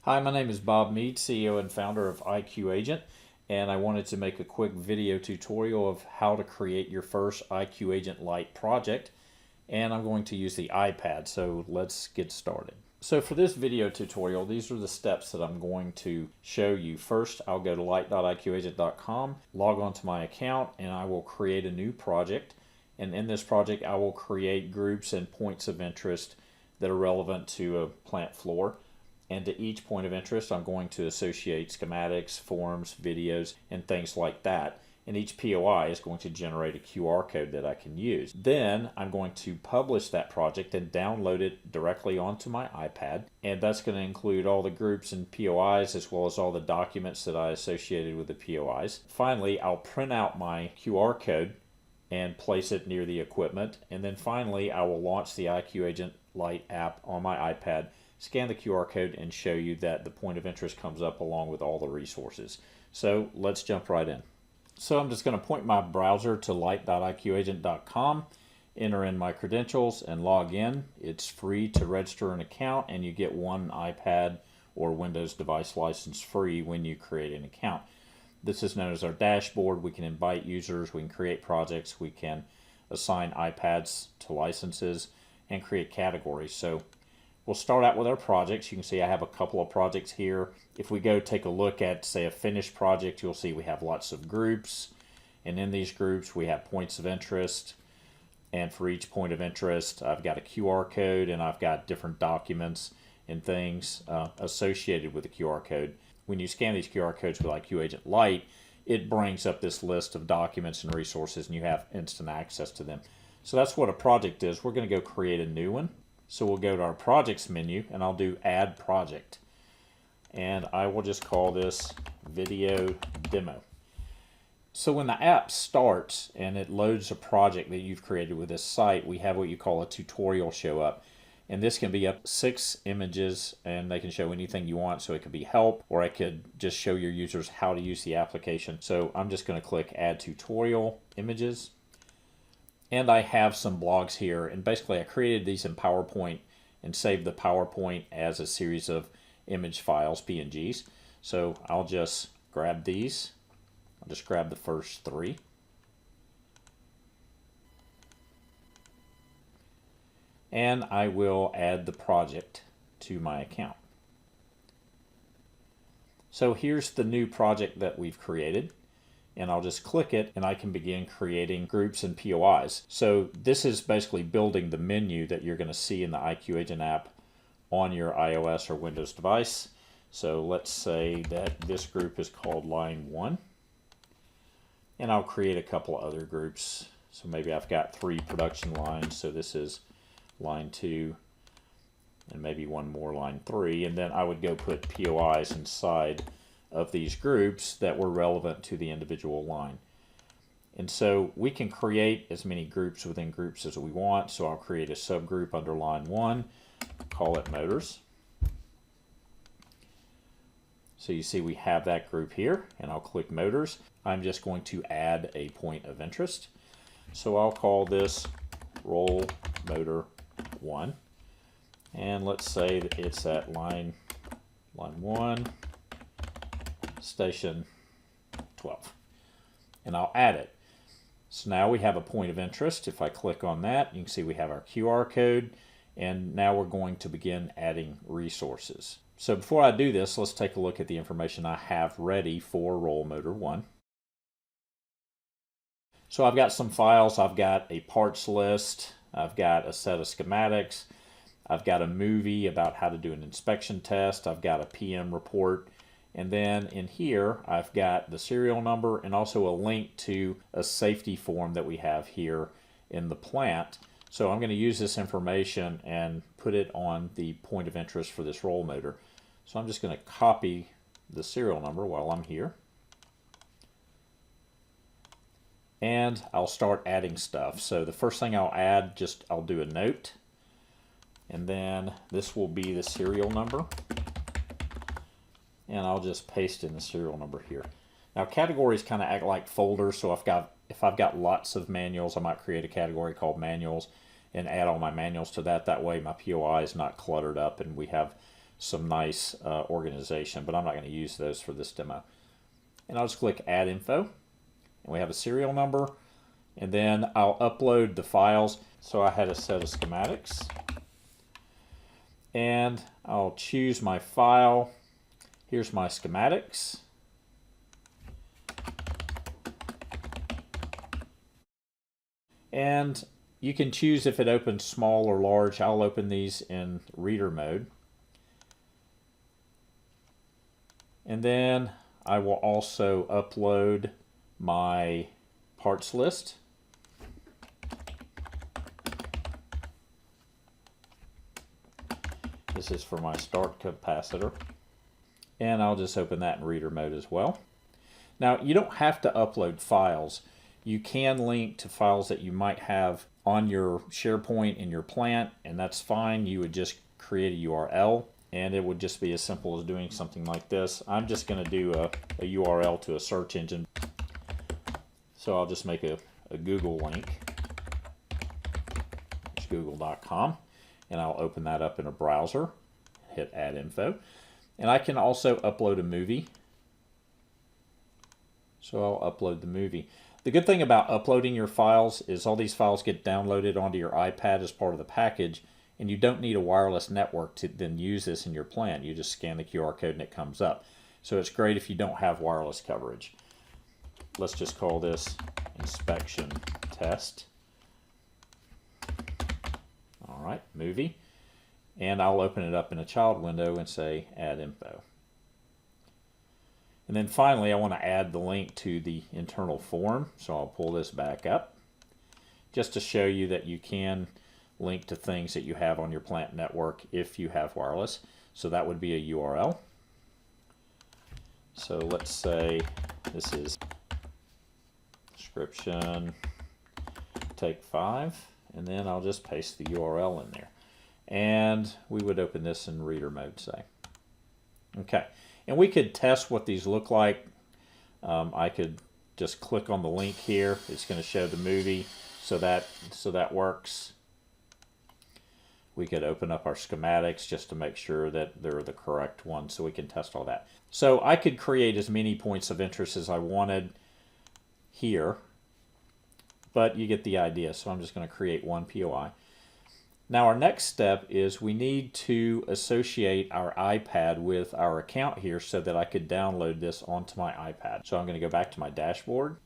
Hi, my name is Bob Mead, CEO and founder of iQagent, and I wanted to make a quick video tutorial of how to create your first iQagent Lite project, and I'm going to use the iPad, so let's get started. So for this video tutorial, these are the steps that I'm going to show you. First, I'll go to lite.iqagent.com, log on to my account, and I will create a new project. And in this project, I will create groups and points of interest that are relevant to a plant floor. And to each point of interest, I'm going to associate schematics, forms, videos, and things like that. And each POI is going to generate a QR code that I can use. Then I'm going to publish that project and download it directly onto my iPad. And that's going to include all the groups and POIs as well as all the documents that I associated with the POIs. Finally, I'll print out my QR code and place it near the equipment. And then finally, I will launch the iQagent Lite app on my iPad, scan the QR code, and show you that the point of interest comes up along with all the resources. So let's jump right in. So I'm just going to point my browser to lite.iqagent.com, enter in my credentials, and log in. It's free to register an account, and you get one iPad or Windows device license free when you create an account. This is known as our dashboard. We can invite users, we can create projects, we can assign iPads to licenses, and create categories. So we'll start out with our projects. You can see I have a couple of projects here. If we go take a look at, say, a finished project, you'll see we have lots of groups. And in these groups, we have points of interest. And for each point of interest, I've got a QR code, and I've got different documents and things associated with the QR code. When you scan these QR codes with iQagent Lite, it brings up this list of documents and resources, and you have instant access to them. So that's what a project is. We're going to go create a new one. So we'll go to our projects menu, and I'll do add project. And I will just call this video demo. So when the app starts and it loads a project that you've created with this site, we have what you call a tutorial show up. And this can be up 6 images, and they can show anything you want. So it could be help, or I could just show your users how to use the application. So I'm just going to click add tutorial images. And I have some blogs here, and basically I created these in PowerPoint and saved the PowerPoint as a series of image files, PNGs. So I'll just grab these. I'll just grab the first 3. And I will add the project to my account. So here's the new project that we've created. And I'll just click it, and I can begin creating groups and POIs. So this is basically building the menu that you're going to see in the iQagent app on your iOS or Windows device. So let's say that this group is called line 1. And I'll create a couple other groups. So maybe I've got 3 production lines. So this is line 2, and maybe one more, line 3. And then I would go put POIs inside of these groups that were relevant to the individual line. And so we can create as many groups within groups as we want. So I'll create a subgroup under line 1, call it motors. So you see we have that group here, and I'll click motors. I'm just going to add a point of interest. So I'll call this roll motor 1. And let's say that it's at line 1, station 12, and I'll add it. So now we have a point of interest. If I click on that, you can see we have our QR code, and now we're going to begin adding resources. So before I do this, let's take a look at the information I have ready for roll motor 1. So I've got some files. I've got a parts list, I've got a set of schematics, I've got a movie about how to do an inspection test, I've got a PM report. And then in here, I've got the serial number and also a link to a safety form that we have here in the plant. So I'm going to use this information and put it on the point of interest for this roll motor. So I'm just going to copy the serial number while I'm here. And I'll start adding stuff. So the first thing I'll add, I'll do a note. And then this will be the serial number. And I'll just paste in the serial number here. Now categories kind of act like folders, so if I've got lots of manuals, I might create a category called manuals and add all my manuals to that. That way my POI is not cluttered up and we have some nice organization, but I'm not going to use those for this demo. And I'll just click Add Info, and we have a serial number, and then I'll upload the files. So I had a set of schematics, and I'll choose my file. Here's my schematics. And you can choose if it opens small or large. I'll open these in reader mode. And then I will also upload my parts list. This is for my start capacitor. And I'll just open that in reader mode as well. Now, you don't have to upload files. You can link to files that you might have on your SharePoint in your plant, and that's fine. You would just create a URL, and it would just be as simple as doing something like this. I'm just going to do a URL to a search engine. So I'll just make a Google link. It's google.com, and I'll open that up in a browser, hit Add Info. And I can also upload a movie. So I'll upload the movie. The good thing about uploading your files is all these files get downloaded onto your iPad as part of the package, and you don't need a wireless network to then use this in your plant. You just scan the QR code and it comes up. So it's great if you don't have wireless coverage. Let's just call this inspection test. All right, movie. And I'll open it up in a child window and say Add Info. And then finally, I want to add the link to the internal form. So I'll pull this back up just to show you that you can link to things that you have on your plant network if you have wireless. So that would be a URL. So let's say this is description take 5, and then I'll just paste the URL in there. And we would open this in reader mode, say. Okay. And we could test what these look like. I could just click on the link here. It's going to show the movie, so that works. We could open up our schematics just to make sure that they're the correct ones, so we can test all that. So I could create as many points of interest as I wanted here, but you get the idea. So I'm just going to create one POI. Now our next step is we need to associate our iPad with our account here so that I could download this onto my iPad. So I'm going to go back to my dashboard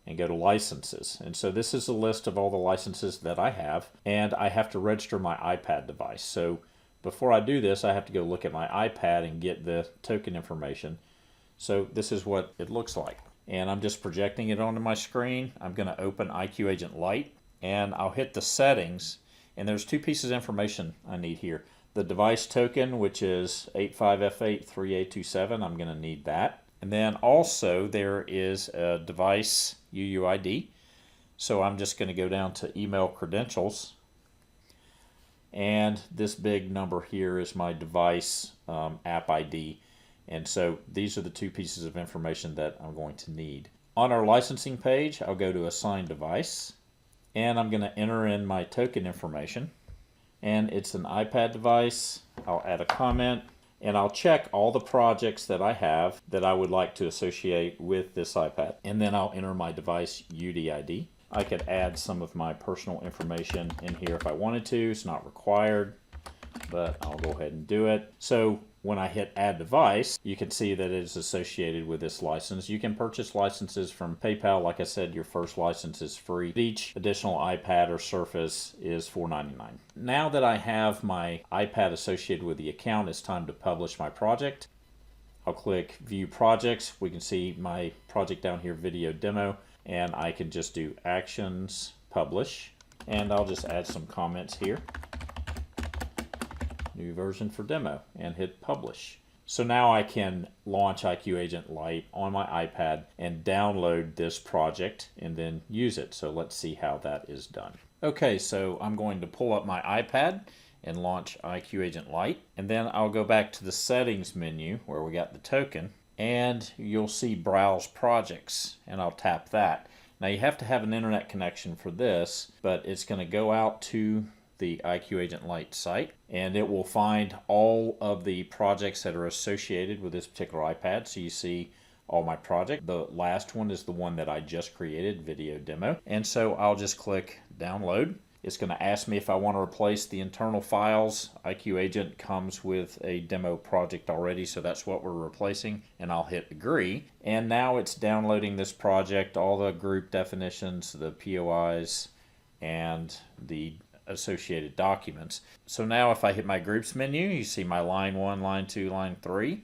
and go to licenses. And so this is a list of all the licenses that I have, and I have to register my iPad device. So before I do this, I have to go look at my iPad and get the token information. So this is what it looks like. And I'm just projecting it onto my screen. I'm going to open iQagent Lite, and I'll hit the settings. And there's two pieces of information I need here. The device token, which is 85F83827, I'm going to need that. And then also there is a device UUID. So I'm just going to go down to email credentials. And this big number here is my device app ID. And so these are the two pieces of information that I'm going to need. On our licensing page, I'll go to Assign Device. And I'm going to enter in my token information, and it's an iPad device. I'll add a comment, and I'll check all the projects that I have that I would like to associate with this iPad, and then I'll enter my device UDID. I could add some of my personal information in here if I wanted to. It's not required, but I'll go ahead and do it. So when I hit Add Device, you can see that it is associated with this license. You can purchase licenses from PayPal. Like I said, your first license is free. Each additional iPad or Surface is $4.99. Now that I have my iPad associated with the account, it's time to publish my project. I'll click View Projects. We can see my project down here, Video Demo, and I can just do Actions, Publish, and I'll just add some comments here. New version for demo, and hit publish. So now I can launch iQagent Lite on my iPad and download this project and then use it. So let's see how that is done. Okay, so I'm going to pull up my iPad and launch iQagent Lite, and then I'll go back to the settings menu where we got the token, and you'll see browse projects, and I'll tap that. Now you have to have an internet connection for this, but it's going to go out to the iQagent Lite site, and it will find all of the projects that are associated with this particular iPad. So you see all my project. The last one is the one that I just created, video demo. And so I'll just click download. It's going to ask me if I want to replace the internal files. iQagent comes with a demo project already, so that's what we're replacing, and I'll hit agree. And now it's downloading this project, all the group definitions, the POIs, and the associated documents. So now if I hit my groups menu, you see my line 1, line 2, line 3.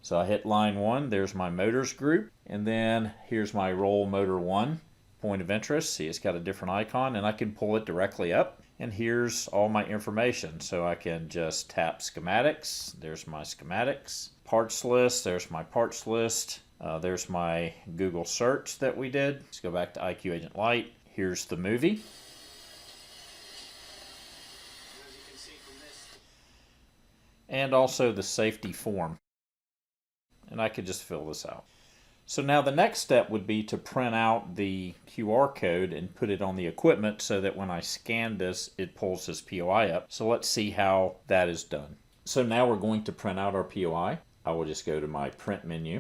So I hit line 1, there's my motors group, and then here's my roll motor 1 point of interest. See, it's got a different icon, and I can pull it directly up, and here's all my information. So I can just tap schematics. There's my schematics. Parts list, there's my parts list. There's my Google search that we did. Let's go back to iQagent Lite. Here's the movie. And also the safety form. And I could just fill this out. So now the next step would be to print out the QR code and put it on the equipment so that when I scan this, it pulls this POI up. So let's see how that is done. So now we're going to print out our POI. I will just go to my print menu.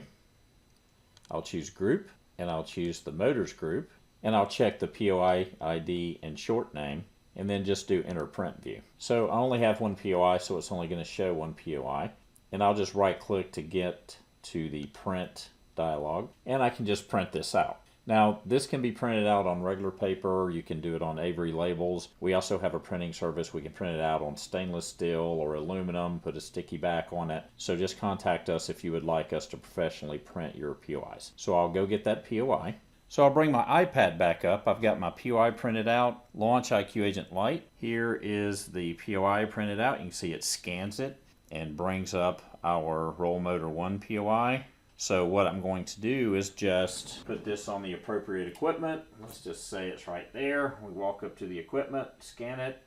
I'll choose group, and I'll choose the motors group, and I'll check the POI ID and short name, and then just do enter print view. So I only have one POI, so it's only going to show one POI. And I'll just right click to get to the print dialog, and I can just print this out. Now this can be printed out on regular paper. You can do it on Avery labels. We also have a printing service. We can print it out on stainless steel or aluminum, put a sticky back on it. So just contact us if you would like us to professionally print your POIs. So I'll go get that POI. So I'll bring my iPad back up. I've got my POI printed out. Launch iQagent Lite. Here is the POI printed out. You can see it scans it and brings up our roll motor 1 POI. So what I'm going to do is just put this on the appropriate equipment. Let's just say it's right there. We walk up to the equipment, scan it,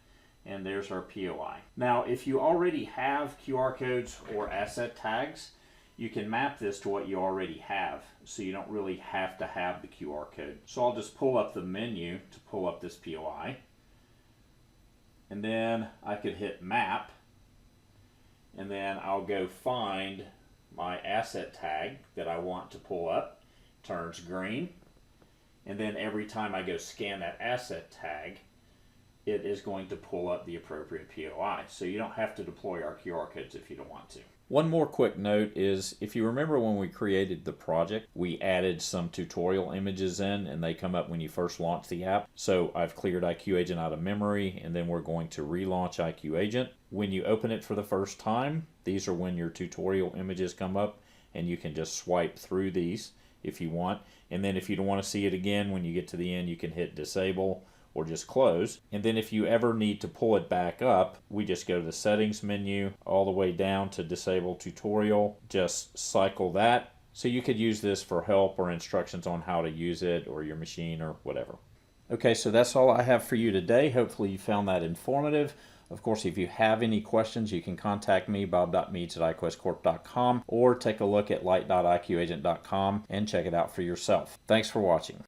and there's our POI. Now, if you already have QR codes or asset tags, you can map this to what you already have, so you don't really have to have the QR code. So I'll just pull up the menu to pull up this POI, and then I could hit map, and then I'll go find my asset tag that I want to pull up. Turns green, and then every time I go scan that asset tag, it is going to pull up the appropriate POI. So you don't have to deploy our QR codes if you don't want to. One more quick note is, if you remember when we created the project, we added some tutorial images in, and they come up when you first launch the app. So I've cleared iQagent out of memory, and then we're going to relaunch iQagent. When you open it for the first time, these are when your tutorial images come up, and you can just swipe through these if you want. And then if you don't want to see it again, when you get to the end, you can hit disable or just close. And then if you ever need to pull it back up, we just go to the settings menu all the way down to disable tutorial, just cycle that. So you could use this for help or instructions on how to use it or your machine or whatever. Okay, so that's all I have for you today. Hopefully you found that informative. Of course, if you have any questions, you can contact me, bob.meads@iQuestcorp.com, or take a look at lite.iqagent.com and check it out for yourself. Thanks for watching.